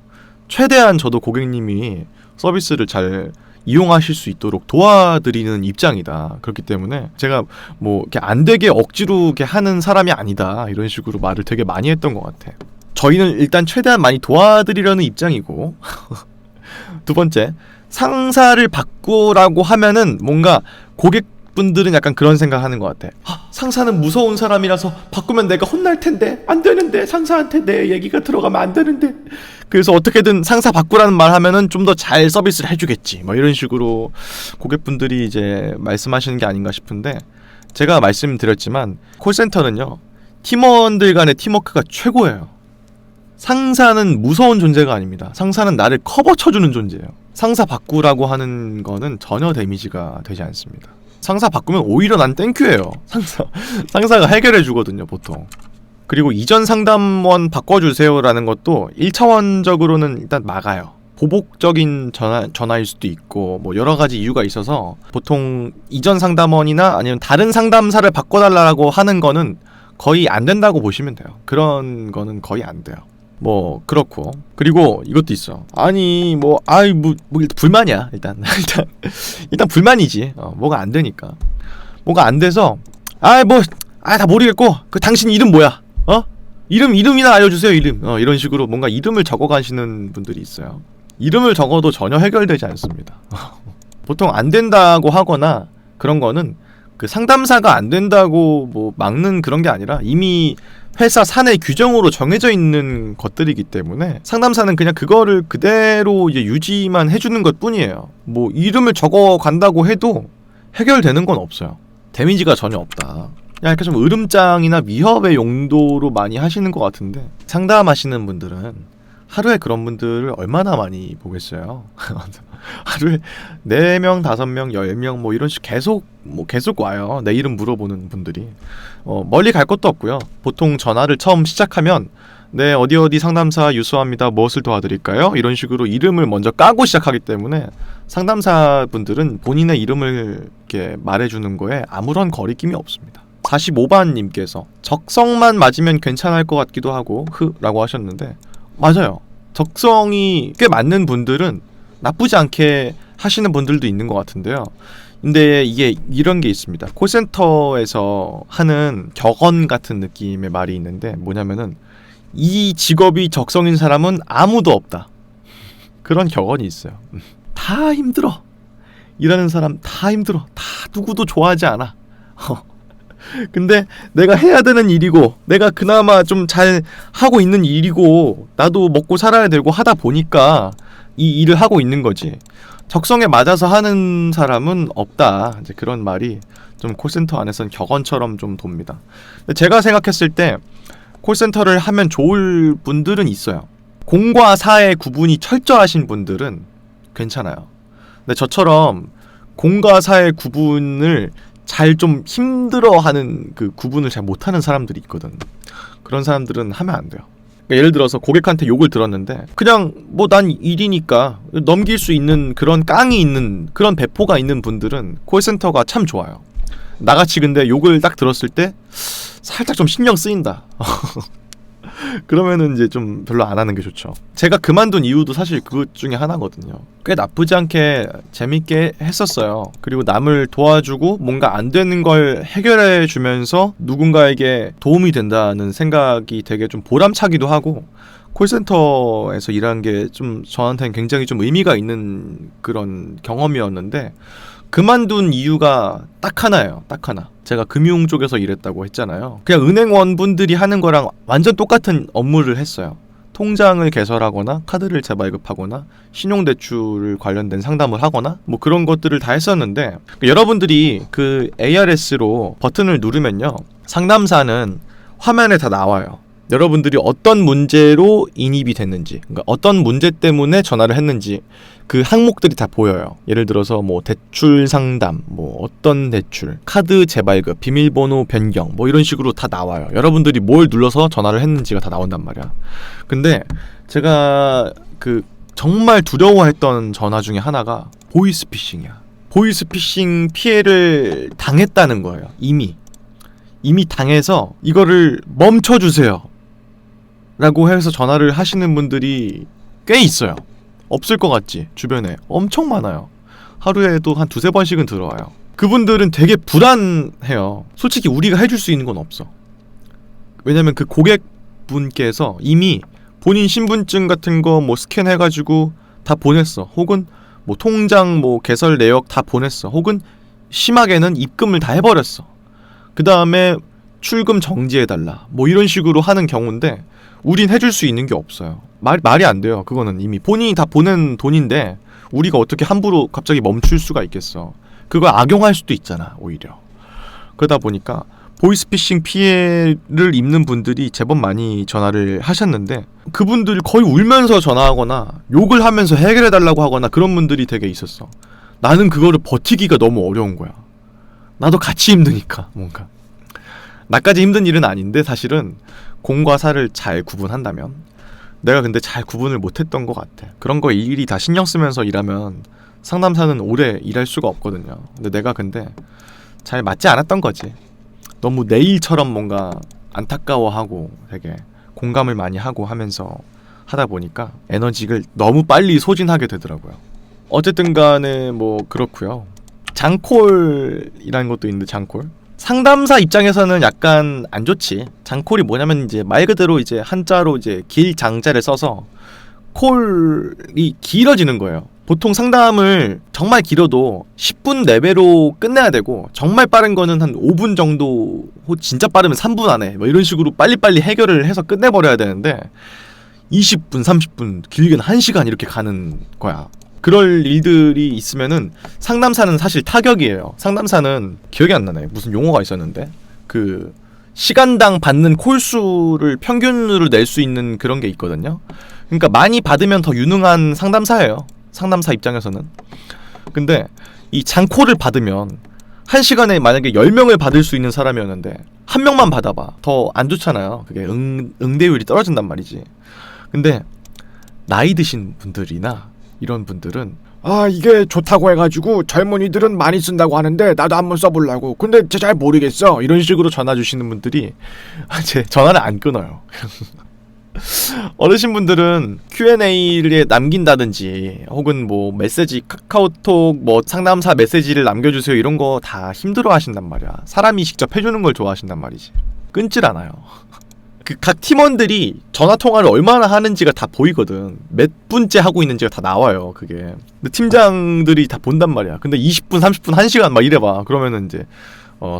최대한 저도 고객님이 서비스를 잘 이용하실 수 있도록 도와드리는 입장이다. 그렇기 때문에 제가 뭐 이렇게 안 되게 억지로 이렇게 하는 사람이 아니다. 이런 식으로 말을 되게 많이 했던 것 같아. 저희는 일단 최대한 많이 도와드리려는 입장이고 두 번째, 상사를 바꾸라고 하면은 뭔가 고객분들은 약간 그런 생각하는 것 같아. 상사는 무서운 사람이라서 바꾸면 내가 혼날 텐데 안 되는데 상사한테 내 얘기가 들어가면 안 되는데 그래서 어떻게든 상사 바꾸라는 말 하면은 좀 더 잘 서비스를 해주겠지 뭐 이런 식으로 고객분들이 이제 말씀하시는 게 아닌가 싶은데 제가 말씀드렸지만 콜센터는요 팀원들 간의 팀워크가 최고예요. 상사는 무서운 존재가 아닙니다. 상사는 나를 커버 쳐주는 존재예요. 상사 바꾸라고 하는 거는 전혀 데미지가 되지 않습니다. 상사 바꾸면 오히려 난 땡큐예요. 상사가 해결해 주거든요, 보통. 그리고 이전 상담원 바꿔주세요라는 것도 1차원적으로는 일단 막아요. 보복적인 전화일 수도 있고 뭐 여러 가지 이유가 있어서 보통 이전 상담원이나 아니면 다른 상담사를 바꿔달라고 하는 거는 거의 안 된다고 보시면 돼요. 그런 거는 거의 안 돼요. 뭐 그렇고 그리고 이것도 있어. 아니 뭐 불만이야 일단 일단 불만이지. 뭐가 안 되니까 뭐가 안 돼서 다 모르겠고 그 당신 이름 뭐야? 이름이나 알려주세요 이름. 이런 식으로 뭔가 이름을 적어 가시는 분들이 있어요. 이름을 적어도 전혀 해결되지 않습니다. 보통 안 된다고 하거나 그런 거는 그 상담사가 안 된다고 뭐 막는 그런 게 아니라 이미 회사 사내 규정으로 정해져 있는 것들이기 때문에 상담사는 그냥 그거를 그대로 이제 유지만 해주는 것 뿐이에요. 뭐 이름을 적어 간다고 해도 해결되는 건 없어요. 데미지가 전혀 없다. 그냥 이렇게 좀 으름장이나 위협의 용도로 많이 하시는 것 같은데 상담하시는 분들은 하루에 그런 분들을 얼마나 많이 보겠어요. 하루에 4명, 5명, 10명 뭐 이런 식 계속 와요. 내 이름 물어보는 분들이. 멀리 갈 것도 없고요. 보통 전화를 처음 시작하면 네, 어디 상담사 유수합니다. 무엇을 도와드릴까요? 이런 식으로 이름을 먼저 까고 시작하기 때문에 상담사 분들은 본인의 이름을 이렇게 말해주는 거에 아무런 거리낌이 없습니다. 45반님께서 적성만 맞으면 괜찮을 것 같기도 하고 라고 하셨는데, 맞아요. 적성이 꽤 맞는 분들은 나쁘지 않게 하시는 분들도 있는 것 같은데요. 근데 이게 이런 게 있습니다. 콜센터에서 하는 격언 같은 느낌의 말이 있는데, 뭐냐면은 이 직업이 적성인 사람은 아무도 없다, 그런 격언이 있어요. 다 힘들어. 일하는 사람 다 힘들어. 다 누구도 좋아하지 않아. 근데 내가 해야 되는 일이고, 내가 그나마 좀 잘 하고 있는 일이고, 나도 먹고 살아야 되고 하다 보니까 이 일을 하고 있는 거지, 적성에 맞아서 하는 사람은 없다. 이제 그런 말이 좀 콜센터 안에서는 격언처럼 좀 돕니다. 제가 생각했을 때 콜센터를 하면 좋을 분들은 있어요. 공과 사의 구분이 철저하신 분들은 괜찮아요. 근데 저처럼 공과 사의 구분을 잘 좀 힘들어하는, 그 구분을 잘 못하는 사람들이 있거든. 그런 사람들은 하면 안 돼요. 그러니까 예를 들어서 고객한테 욕을 들었는데 그냥 뭐 난 일이니까 넘길 수 있는 그런 깡이 있는, 그런 배포가 있는 분들은 콜센터가 참 좋아요. 나같이 근데 욕을 딱 들었을 때 살짝 좀 신경 쓰인다. 그러면은 이제 좀 별로 안 하는 게 좋죠. 제가 그만둔 이유도 사실 그것 중에 하나거든요. 꽤 나쁘지 않게 재밌게 했었어요. 그리고 남을 도와주고 뭔가 안 되는 걸 해결해 주면서 누군가에게 도움이 된다는 생각이 되게 좀 보람차기도 하고, 콜센터에서 일하는 게 좀 저한테는 굉장히 좀 의미가 있는 그런 경험이었는데, 그만둔 이유가 딱 하나예요. 딱 하나. 제가 금융 쪽에서 일했다고 했잖아요. 그냥 은행원분들이 하는 거랑 완전 똑같은 업무를 했어요. 통장을 개설하거나 카드를 재발급하거나 신용대출 관련된 상담을 하거나 뭐 그런 것들을 다 했었는데, 여러분들이 그 ARS로 버튼을 누르면요, 상담사는 화면에 다 나와요. 여러분들이 어떤 문제로 인입이 됐는지, 그러니까 어떤 문제 때문에 전화를 했는지 그 항목들이 다 보여요. 예를 들어서 뭐 대출 상담, 뭐 어떤 대출, 카드 재발급, 비밀번호 변경, 뭐 이런 식으로 다 나와요. 여러분들이 뭘 눌러서 전화를 했는지가 다 나온단 말이야. 근데 제가 그 정말 두려워했던 전화 중에 하나가 보이스피싱이야. 보이스피싱 피해를 당했다는 거예요. 이미 당해서 이거를 멈춰주세요 라고 해서 전화를 하시는 분들이 꽤 있어요. 없을 것 같지? 주변에 엄청 많아요. 하루에도 한 2-3번씩은 들어와요. 그분들은 되게 불안해요. 솔직히 우리가 해줄 수 있는 건 없어. 왜냐면 그 고객분께서 이미 본인 신분증 같은 거 뭐 스캔해가지고 다 보냈어. 혹은 뭐 통장 뭐 개설 내역 다 보냈어. 혹은 심하게는 입금을 다 해버렸어. 그 다음에 출금 정지해달라 뭐 이런 식으로 하는 경우인데, 우린 해줄 수 있는 게 없어요. 말이 안 돼요. 그거는 이미 본인이 다 보낸 돈인데 우리가 어떻게 함부로 갑자기 멈출 수가 있겠어. 그걸 악용할 수도 있잖아, 오히려. 그러다 보니까 보이스피싱 피해를 입는 분들이 제법 많이 전화를 하셨는데, 그분들이 거의 울면서 전화하거나 욕을 하면서 해결해달라고 하거나 그런 분들이 되게 있었어. 나는 그거를 버티기가 너무 어려운 거야. 나도 같이 힘드니까. 뭔가 나까지 힘든 일은 아닌데 사실은 공과 사를 잘 구분한다면, 내가 근데 잘 구분을 못했던 것 같아. 그런 거 일일이 다 신경 쓰면서 일하면 상담사는 오래 일할 수가 없거든요. 근데 내가 근데 잘 맞지 않았던 거지. 너무 내 일처럼 뭔가 안타까워하고 되게 공감을 많이 하고 하면서 하다 보니까 에너지를 너무 빨리 소진하게 되더라고요. 어쨌든 간에 뭐 그렇고요. 장콜이라는 것도 있는데, 장콜 상담사 입장에서는 약간 안 좋지. 장콜이 뭐냐면 이제 말 그대로 이제 한자로 이제 길장자를 써서 콜이 길어지는 거예요. 보통 상담을 정말 길어도 10분 내외로 끝내야 되고, 정말 빠른 거는 한 5분 정도, 진짜 빠르면 3분 안에 뭐 이런 식으로 빨리빨리 해결을 해서 끝내버려야 되는데 20분, 30분, 길게는 1시간 이렇게 가는 거야. 그럴 일들이 있으면은 상담사는 사실 타격이에요. 상담사는 기억이 안 나네. 무슨 용어가 있었는데, 그 시간당 받는 콜수를 평균으로 낼 수 있는 그런 게 있거든요. 그러니까 많이 받으면 더 유능한 상담사예요, 상담사 입장에서는. 근데 이 장콜을 받으면 1시간에 만약에 10명을 받을 수 있는 사람이었는데 1명만 받아봐. 더 안 좋잖아요. 그게 응대율이 떨어진단 말이지. 근데 나이 드신 분들이나 이런 분들은 아, 이게 좋다고 해가지고 젊은이들은 많이 쓴다고 하는데 나도 한번 써보려고. 근데 진짜 잘 모르겠어. 이런 식으로 전화 주시는 분들이 제 전화를 안 끊어요. 어르신분들은 Q&A를 남긴다든지 혹은 뭐 메시지 카카오톡 뭐 상담사 메시지를 남겨주세요 이런 거 다 힘들어 하신단 말이야. 사람이 직접 해주는 걸 좋아하신단 말이지. 끊질 않아요. 그 각 팀원들이 전화 통화를 얼마나 하는지가 다 보이거든. 몇 분째 하고 있는지가 다 나와요. 그게. 근데 팀장들이 다 본단 말이야. 근데 20분, 30분, 1시간 막 이래봐. 그러면은 이제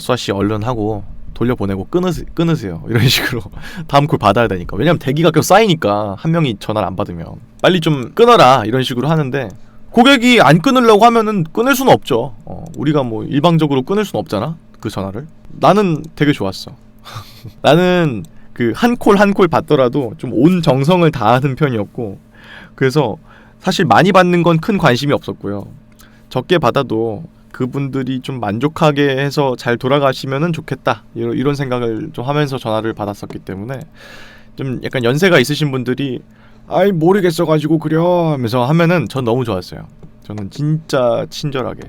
수아씨 얼른 하고 돌려보내고 끊으세요. 이런 식으로 다음 콜 받아야 되니까. 왜냐면 대기가 계속 쌓이니까 한 명이 전화를 안 받으면 빨리 좀 끊어라 이런 식으로 하는데 고객이 안 끊으려고 하면은 끊을 수는 없죠. 우리가 뭐 일방적으로 끊을 수는 없잖아. 그 전화를. 나는 되게 좋았어. 나는 그 한 콜 한 콜 받더라도 좀 온 정성을 다하는 편이었고 그래서 사실 많이 받는 건 큰 관심이 없었고요. 적게 받아도 그분들이 좀 만족하게 해서 잘 돌아가시면은 좋겠다 이런 생각을 좀 하면서 전화를 받았었기 때문에 좀 약간 연세가 있으신 분들이 아이, 모르겠어 가지고 그려 하면서 하면은 전 너무 좋았어요. 저는 진짜 친절하게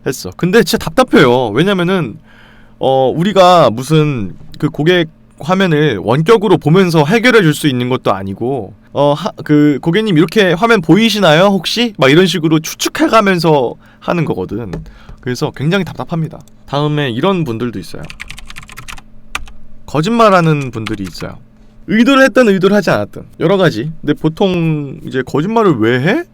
했어. 근데 진짜 답답해요. 왜냐면은 우리가 무슨 그 고객 화면을 원격으로 보면서 해결해 줄 수 있는 것도 아니고 그 고객님 이렇게 화면 보이시나요 혹시? 막 이런 식으로 추측해 가면서 하는 거거든. 그래서 굉장히 답답합니다. 다음에 이런 분들도 있어요. 거짓말하는 분들이 있어요. 의도를 했든 의도를 하지 않았든 여러 가지. 근데 보통 이제 거짓말을 왜 해?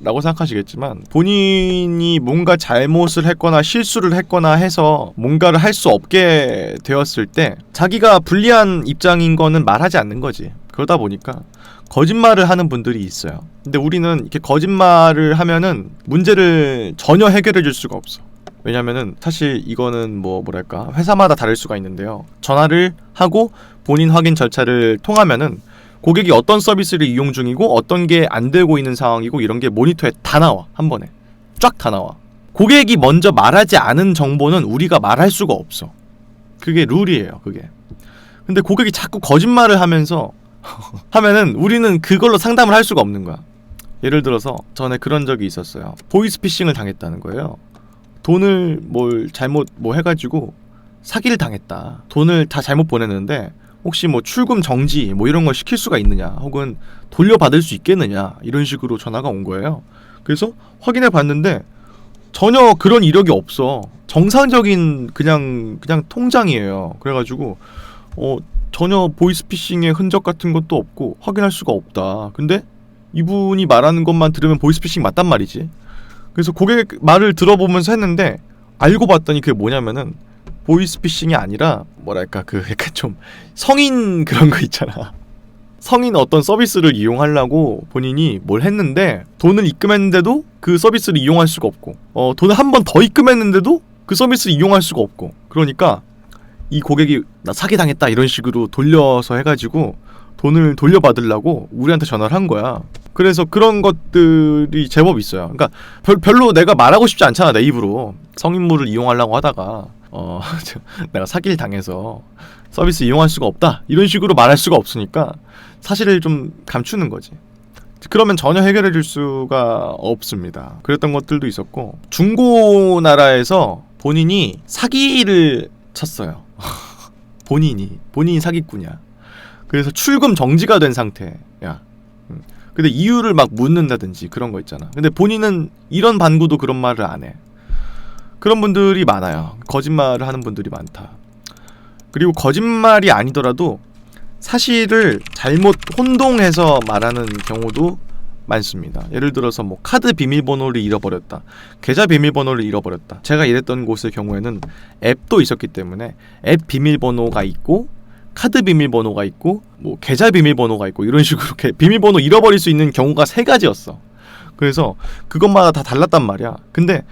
라고 생각하시겠지만 본인이 뭔가 잘못을 했거나 실수를 했거나 해서 뭔가를 할 수 없게 되었을 때 자기가 불리한 입장인 거는 말하지 않는 거지. 그러다 보니까 거짓말을 하는 분들이 있어요. 근데 우리는 이렇게 거짓말을 하면은 문제를 전혀 해결해 줄 수가 없어. 왜냐면은 사실 이거는 뭐랄까 회사마다 다를 수가 있는데요. 전화를 하고 본인 확인 절차를 통하면은 고객이 어떤 서비스를 이용 중이고 어떤 게 안 되고 있는 상황이고 이런 게 모니터에 다 나와. 한 번에 쫙 다 나와. 고객이 먼저 말하지 않은 정보는 우리가 말할 수가 없어. 그게 룰이에요. 그게. 근데 고객이 자꾸 거짓말을 하면서 하면은 우리는 그걸로 상담을 할 수가 없는 거야. 예를 들어서 전에 그런 적이 있었어요. 보이스피싱을 당했다는 거예요. 돈을 뭘 잘못 해가지고 사기를 당했다. 돈을 다 잘못 보냈는데 혹시 뭐 출금 정지 뭐 이런 걸 시킬 수가 있느냐 혹은 돌려받을 수 있겠느냐 이런 식으로 전화가 온 거예요. 그래서 확인해 봤는데 전혀 그런 이력이 없어. 정상적인 그냥 통장이에요. 그래가지고 전혀 보이스피싱의 흔적 같은 것도 없고 확인할 수가 없다. 근데 이분이 말하는 것만 들으면 보이스피싱 맞단 말이지. 그래서 고객 말을 들어보면서 했는데 알고 봤더니 그게 뭐냐면은 보이스피싱이 아니라 뭐랄까 그 약간 좀 성인 그런 거 있잖아. 성인 어떤 서비스를 이용하려고 본인이 뭘 했는데 돈을 입금했는데도 그 서비스를 이용할 수가 없고 돈을 한 번 더 입금했는데도 그 서비스를 이용할 수가 없고 그러니까 이 고객이 나 사기당했다 이런 식으로 돌려서 해가지고 돈을 돌려받으려고 우리한테 전화를 한 거야. 그래서 그런 것들이 제법 있어요. 그러니까 별로 내가 말하고 싶지 않잖아 내 입으로. 성인물을 이용하려고 하다가 내가 사기를 당해서 서비스 이용할 수가 없다 이런 식으로 말할 수가 없으니까 사실을 좀 감추는 거지. 그러면 전혀 해결해 줄 수가 없습니다. 그랬던 것들도 있었고 중고나라에서 본인이 사기를 쳤어요. 본인이 사기꾼이야. 그래서 출금 정지가 된 상태야. 근데 이유를 막 묻는다든지 그런 거 있잖아. 근데 본인은 이런 반구도 그런 말을 안 해. 그런 분들이 많아요. 거짓말을 하는 분들이 많다. 그리고 거짓말이 아니더라도 사실을 잘못 혼동해서 말하는 경우도 많습니다. 예를 들어서 뭐 카드 비밀번호를 잃어버렸다, 계좌 비밀번호를 잃어버렸다. 제가 일했던 곳의 경우에는 앱도 있었기 때문에 앱 비밀번호가 있고 카드 비밀번호가 있고 뭐 계좌 비밀번호가 있고 이런 식으로 비밀번호 잃어버릴 수 있는 경우가 3가지였어. 그래서 그것마다 다 달랐단 말이야. 근데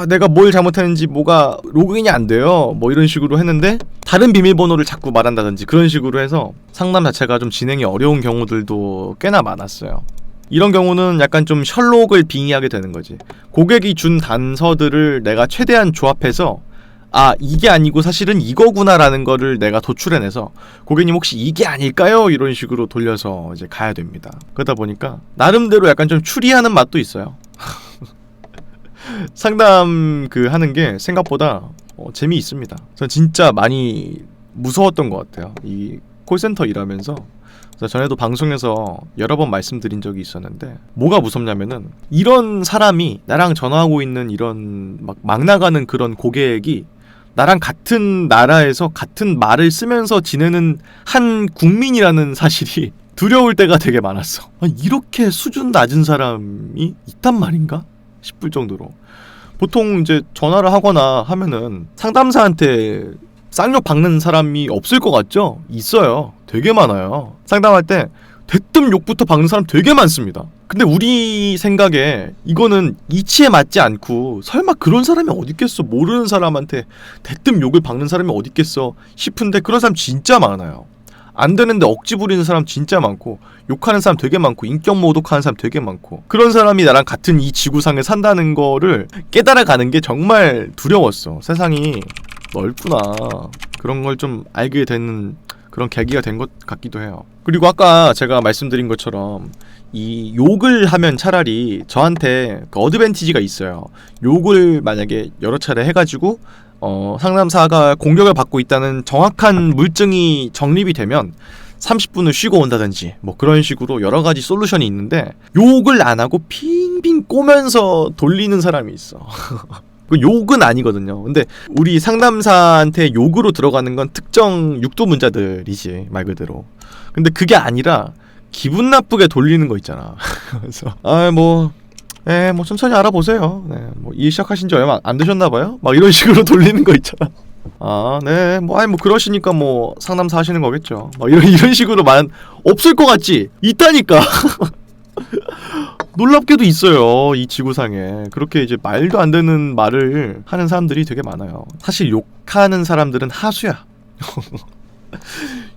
내가 뭘 잘못했는지 뭐가 로그인이 안 돼요 뭐 이런 식으로 했는데 다른 비밀번호를 자꾸 말한다든지 그런 식으로 해서 상담 자체가 좀 진행이 어려운 경우들도 꽤나 많았어요. 이런 경우는 약간 좀 셜록을 빙의하게 되는 거지. 고객이 준 단서들을 내가 최대한 조합해서 이게 아니고 사실은 이거구나 라는 거를 내가 도출해내서 고객님 혹시 이게 아닐까요? 이런 식으로 돌려서 이제 가야 됩니다. 그러다 보니까 나름대로 약간 좀 추리하는 맛도 있어요. 상담 그 하는 게 생각보다 재미있습니다. 전 진짜 많이 무서웠던 것 같아요. 이 콜센터 일하면서. 그래서 전에도 방송에서 여러 번 말씀드린 적이 있었는데 뭐가 무섭냐면은 이런 사람이 나랑 전화하고 있는 이런 막 나가는 그런 고객이 나랑 같은 나라에서 같은 말을 쓰면서 지내는 한 국민이라는 사실이 두려울 때가 되게 많았어. 이렇게 수준 낮은 사람이 있단 말인가 싶을 정도로. 보통 이제 전화를 하거나 하면은 상담사한테 쌍욕 박는 사람이 없을 것 같죠? 있어요. 되게 많아요. 상담할 때 대뜸 욕부터 박는 사람 되게 많습니다. 근데 우리 생각에 이거는 이치에 맞지 않고 설마 그런 사람이 어딨겠어? 모르는 사람한테 대뜸 욕을 박는 사람이 어딨겠어? 싶은데 그런 사람 진짜 많아요. 안 되는데 억지 부리는 사람 진짜 많고 욕하는 사람 되게 많고 인격 모독하는 사람 되게 많고 그런 사람이 나랑 같은 이 지구상에 산다는 거를 깨달아가는 게 정말 두려웠어. 세상이 넓구나. 그런 걸 좀 알게 되는 그런 계기가 된 것 같기도 해요. 그리고 아까 제가 말씀드린 것처럼 이 욕을 하면 차라리 저한테 그 어드밴티지가 있어요. 욕을 만약에 여러 차례 해가지고 상담사가 공격을 받고 있다는 정확한 물증이 정립이 되면 30분을 쉬고 온다든지 뭐 그런 식으로 여러 가지 솔루션이 있는데 욕을 안 하고 빙빙 꼬면서 돌리는 사람이 있어. 그 욕은 아니거든요. 근데 우리 상담사한테 욕으로 들어가는 건 특정 육두문자들이지 말 그대로. 근데 그게 아니라 기분 나쁘게 돌리는 거 있잖아. 그래서 뭐 천천히 알아보세요. 네, 뭐 일 시작하신 지 얼마 안 되셨나봐요. 막 이런 식으로 돌리는 거 있잖아. 뭐 그러시니까 뭐 상담사 하시는 거겠죠. 막 이런 식으로 말 없을 것 같지? 있다니까. 놀랍게도 있어요. 이 지구상에 그렇게 이제 말도 안 되는 말을 하는 사람들이 되게 많아요. 사실 욕하는 사람들은 하수야.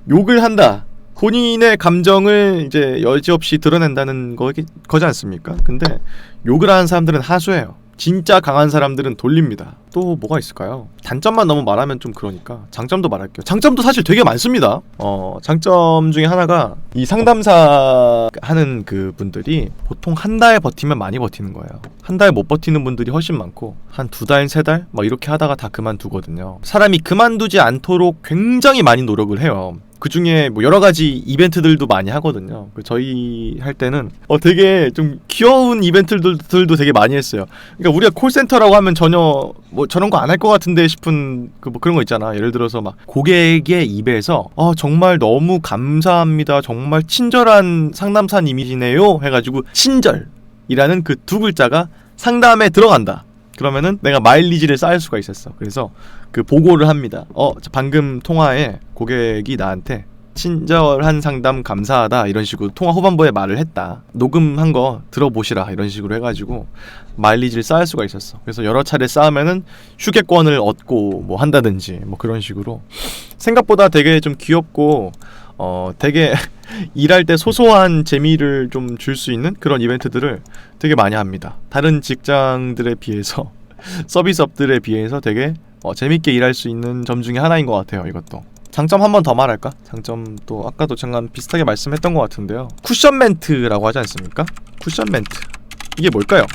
욕을 한다. 본인의 감정을 이제 여지없이 드러낸다는 거지 않습니까? 근데 욕을 하는 사람들은 하수예요. 진짜 강한 사람들은 돌립니다. 또 뭐가 있을까요? 단점만 너무 말하면 좀 그러니까 장점도 말할게요. 장점도 사실 되게 많습니다. 장점 중에 하나가 이 상담사 하는 그 분들이 보통 한 달 버티면 많이 버티는 거예요. 한 달 못 버티는 분들이 훨씬 많고 한 2달, 3달 막 이렇게 하다가 다 그만두거든요. 사람이 그만두지 않도록 굉장히 많이 노력을 해요. 그 중에 뭐 여러 가지 이벤트들도 많이 하거든요. 저희 할 때는 되게 좀 귀여운 이벤트들도 되게 많이 했어요. 그러니까 우리가 콜센터라고 하면 전혀 뭐 저런 거 안 할 것 같은데 싶은 뭐 그런 거 있잖아. 예를 들어서 막 고객의 입에서 정말 너무 감사합니다. 정말 친절한 상담사님이시네요. 해가지고 친절이라는 그 두 글자가 상담에 들어간다. 그러면은 내가 마일리지를 쌓을 수가 있었어. 그래서 그 보고를 합니다. 방금 통화에 고객이 나한테 친절한 상담 감사하다 이런 식으로 통화 후반부에 말을 했다. 녹음한 거 들어보시라 이런 식으로 해가지고 마일리지를 쌓을 수가 있었어. 그래서 여러 차례 쌓으면은 휴게권을 얻고 뭐 한다든지 뭐 그런 식으로 생각보다 되게 좀 귀엽고 되게 일할 때 소소한 재미를 좀 줄 수 있는 그런 이벤트들을 되게 많이 합니다. 다른 직장들에 비해서 서비스업들에 비해서 되게 재밌게 일할 수 있는 점 중에 하나인 것 같아요. 이것도 장점 한 번 더 말할까? 장점 또 아까도 잠깐 비슷하게 말씀했던 것 같은데요. 쿠션 멘트라고 하지 않습니까? 쿠션 멘트 이게 뭘까요?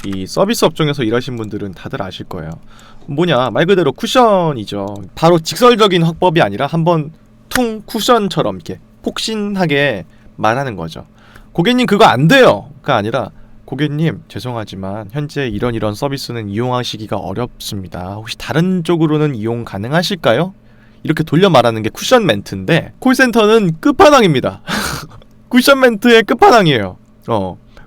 이 서비스 업종에서 일하신 분들은 다들 아실 거예요. 뭐냐 말 그대로 쿠션이죠. 바로 직설적인 화법이 아니라 한번 퉁 쿠션처럼 이렇게 폭신하게 말하는 거죠. 고객님 그거 안 돼요! 가 아니라 고객님 죄송하지만 현재 이런 서비스는 이용하시기가 어렵습니다. 혹시 다른 쪽으로는 이용 가능하실까요? 이렇게 돌려 말하는 게 쿠션 멘트인데 콜센터는 끝판왕입니다. 쿠션 멘트의 끝판왕이에요.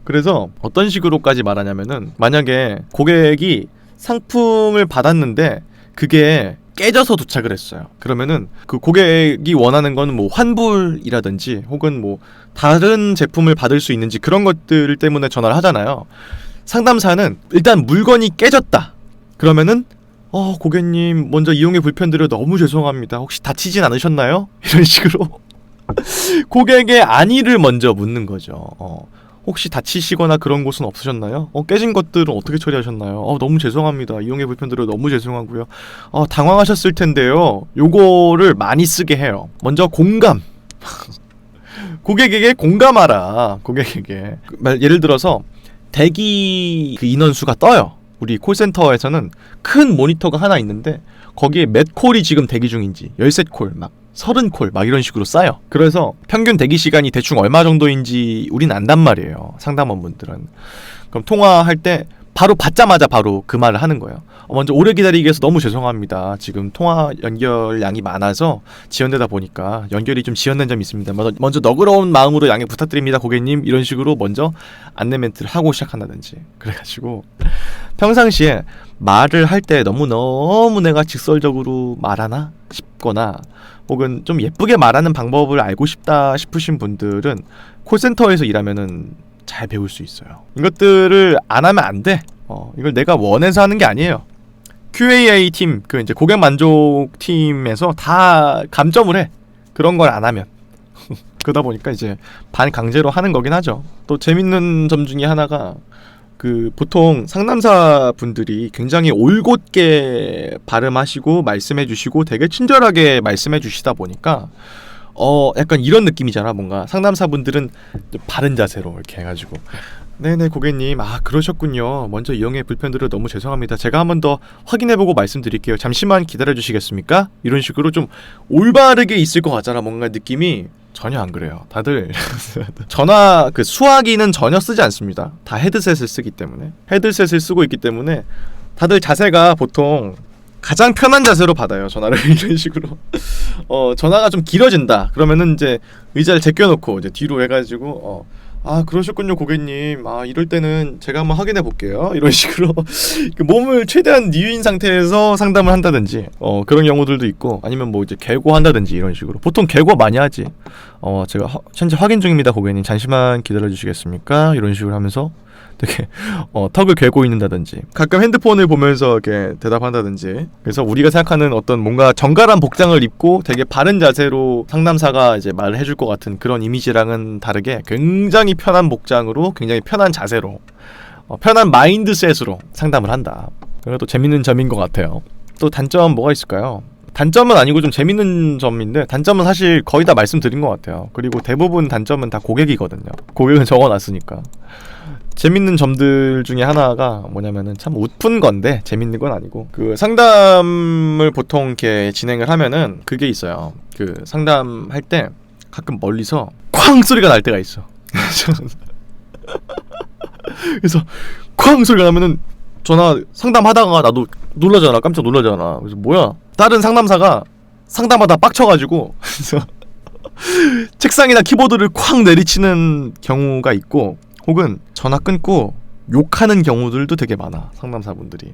그래서 어떤 식으로까지 말하냐면은 만약에 고객이 상품을 받았는데 그게 깨져서 도착을 했어요. 그러면은 그 고객이 원하는 건 뭐 환불이라든지 혹은 뭐 다른 제품을 받을 수 있는지 그런 것들 때문에 전화를 하잖아요. 상담사는 일단 물건이 깨졌다. 그러면은 고객님 먼저 이용에 불편드려 너무 죄송합니다. 혹시 다치진 않으셨나요? 이런 식으로 고객의 안위를 먼저 묻는 거죠. 혹시 다치시거나 그런 곳은 없으셨나요? 깨진 것들은 어떻게 처리하셨나요? 너무 죄송합니다. 이용에 불편드려 너무 죄송하고요. 당황하셨을 텐데요. 요거를 많이 쓰게 해요. 먼저 공감. 고객에게 공감하라. 고객에게. 예를 들어서 대기 그 인원수가 떠요. 우리 콜센터에서는 큰 모니터가 하나 있는데 거기에 몇 콜이 지금 대기 중인지 13콜 막 30콜 막 이런 식으로 쌓여. 그래서 평균 대기 시간이 대충 얼마 정도인지 우린 안단 말이에요, 상담원분들은. 그럼 통화할 때 바로 받자마자 바로 그 말을 하는 거예요. 먼저 오래 기다리게 해서 너무 죄송합니다. 지금 통화 연결량이 많아서 지연되다 보니까 연결이 좀 지연된 점이 있습니다. 먼저 너그러운 마음으로 양해 부탁드립니다, 고객님. 이런 식으로 먼저 안내 멘트를 하고 시작한다든지. 그래가지고 평상시에 말을 할 때 너무 내가 직설적으로 말하나 싶거나 혹은 좀 예쁘게 말하는 방법을 알고 싶다 싶으신 분들은 콜센터에서 일하면은 잘 배울 수 있어요. 이것들을 안 하면 안 돼. 이걸 내가 원해서 하는 게 아니에요. QAA 팀, 그 이제 고객 만족 팀에서 다 감점을 해. 그런 걸 안 하면. 그러다 보니까 이제 반강제로 하는 거긴 하죠. 또 재밌는 점 중에 하나가 그 보통 상담사 분들이 굉장히 올곧게 발음하시고 말씀해 주시고 되게 친절하게 말씀해 주시다 보니까 약간 이런 느낌이잖아. 뭔가 상담사 분들은 바른 자세로 이렇게 해가지고 네네 고객님, 아 그러셨군요. 먼저 이용해 불편드려 너무 죄송합니다. 제가 한 번 더 확인해보고 말씀드릴게요. 잠시만 기다려 주시겠습니까? 이런 식으로 좀 올바르게 있을 것 같잖아. 뭔가 느낌이. 전혀 안 그래요. 다들 전화 그 수화기는 전혀 쓰지 않습니다. 다 헤드셋을 쓰기 때문에. 헤드셋을 쓰고 있기 때문에 다들 자세가 보통 가장 편한 자세로 받아요, 전화를. 이런 식으로. 전화가 좀 길어진다 그러면은 이제 의자를 제껴놓고 이제 뒤로 해가지고 아 그러셨군요 고객님, 아 이럴 때는 제가 한번 확인해 볼게요, 이런 식으로 그 몸을 최대한 뉘인 상태에서 상담을 한다든지 그런 경우들도 있고, 아니면 뭐 이제 개고한다든지 이런 식으로. 보통 개고 많이 하지. 제가 현재 확인 중입니다 고객님, 잠시만 기다려 주시겠습니까? 이런 식으로 하면서 되게 턱을 괴고 있는다든지, 가끔 핸드폰을 보면서 이렇게 대답한다든지. 그래서 우리가 생각하는 어떤 뭔가 정갈한 복장을 입고 되게 바른 자세로 상담사가 이제 말을 해줄 것 같은 그런 이미지랑은 다르게 굉장히 편한 복장으로, 굉장히 편한 자세로, 편한 마인드셋으로 상담을 한다. 그것도 재밌는 점인 것 같아요. 또 단점 뭐가 있을까요? 단점은 아니고 좀 재밌는 점인데, 단점은 사실 거의 다 말씀드린 것 같아요. 그리고 대부분 단점은 다 고객이거든요. 고객은 적어놨으니까. 재밌는 점들 중에 하나가 뭐냐면은, 참 웃픈 건데 재밌는 건 아니고, 그 상담을 보통 이렇게 진행을 하면은 그게 있어요. 그 상담할 때 가끔 멀리서 쾅 소리가 날 때가 있어. 그래서 쾅 소리가 나면은 전화 상담하다가 나도 놀라잖아. 깜짝 놀라잖아. 그래서 뭐야? 다른 상담사가 상담하다 빡쳐가지고 그래서 책상이나 키보드를 쾅 내리치는 경우가 있고, 혹은 전화 끊고 욕하는 경우들도 되게 많아, 상담사분들이.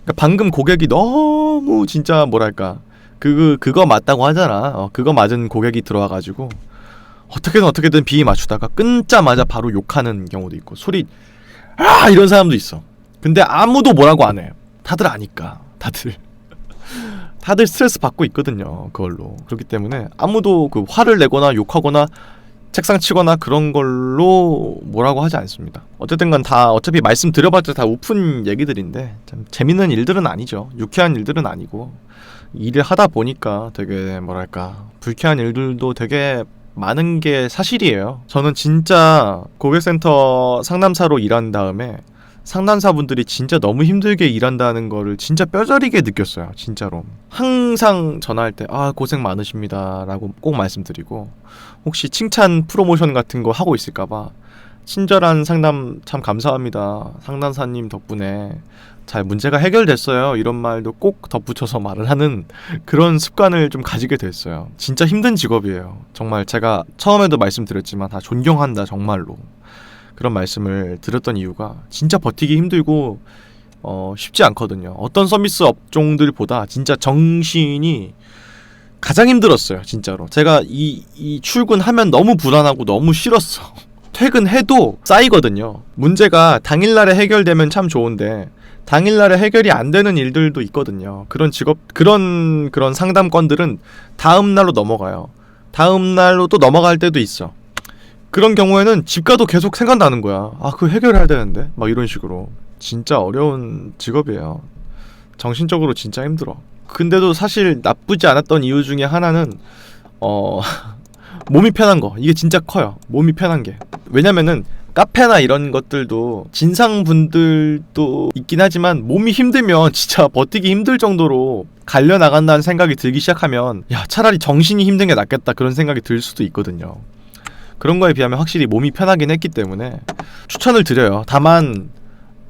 그러니까 방금 고객이 너무 진짜 뭐랄까, 그거 맞다고 하잖아. 그거 맞은 고객이 들어와가지고 어떻게든 비위 맞추다가 끊자마자 바로 욕하는 경우도 있고, 소리 이런 사람도 있어. 근데 아무도 뭐라고 안 해. 다들 아니까. 다들 스트레스 받고 있거든요, 그걸로. 그렇기 때문에 아무도 그 화를 내거나 욕하거나 책상 치거나 그런 걸로 뭐라고 하지 않습니다. 어쨌든 간 다 어차피 말씀드려봤자 다 우픈 얘기들인데, 참 재밌는 일들은 아니죠. 유쾌한 일들은 아니고, 일을 하다 보니까 되게 뭐랄까, 불쾌한 일들도 되게 많은 게 사실이에요. 저는 진짜 고객센터 상담사로 일한 다음에 상담사분들이 진짜 너무 힘들게 일한다는 거를 진짜 뼈저리게 느꼈어요. 진짜로. 항상 전화할 때 고생 많으십니다 라고 꼭 말씀드리고, 혹시 칭찬 프로모션 같은 거 하고 있을까봐 친절한 상담 참 감사합니다, 상담사님 덕분에 잘 문제가 해결됐어요, 이런 말도 꼭 덧붙여서 말을 하는 그런 습관을 좀 가지게 됐어요. 진짜 힘든 직업이에요. 정말 제가 처음에도 말씀드렸지만 다 존경한다, 정말로. 그런 말씀을 드렸던 이유가 진짜 버티기 힘들고 쉽지 않거든요. 어떤 서비스 업종들보다 진짜 정신이 가장 힘들었어요, 진짜로. 제가 이 출근하면 너무 불안하고 너무 싫었어. 퇴근해도 쌓이거든요. 문제가 당일날에 해결되면 참 좋은데 당일날에 해결이 안 되는 일들도 있거든요. 그런 직업, 그런 상담건들은 다음날로 넘어가요. 다음날로 또 넘어갈 때도 있어. 그런 경우에는 집 가도 계속 생각나는 거야. 그거 해결해야 되는데 막 이런 식으로. 진짜 어려운 직업이에요. 정신적으로 진짜 힘들어. 근데도 사실 나쁘지 않았던 이유 중에 하나는 몸이 편한 거. 이게 진짜 커요, 몸이 편한 게. 왜냐면은 카페나 이런 것들도 진상분들도 있긴 하지만 몸이 힘들면 진짜 버티기 힘들 정도로 갈려 나간다는 생각이 들기 시작하면 야, 차라리 정신이 힘든 게 낫겠다 그런 생각이 들 수도 있거든요. 그런 거에 비하면 확실히 몸이 편하긴 했기 때문에 추천을 드려요. 다만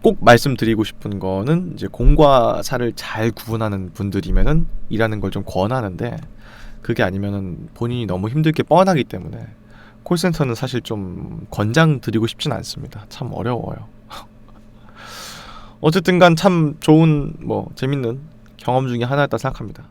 꼭 말씀드리고 싶은 거는 이제 공과 사를 잘 구분하는 분들이면은 일하는 걸 좀 권하는데, 그게 아니면은 본인이 너무 힘들 게 뻔하기 때문에 콜센터는 사실 좀 권장드리고 싶진 않습니다. 참 어려워요. 어쨌든 간 참 좋은 재밌는 경험 중에 하나였다 생각합니다.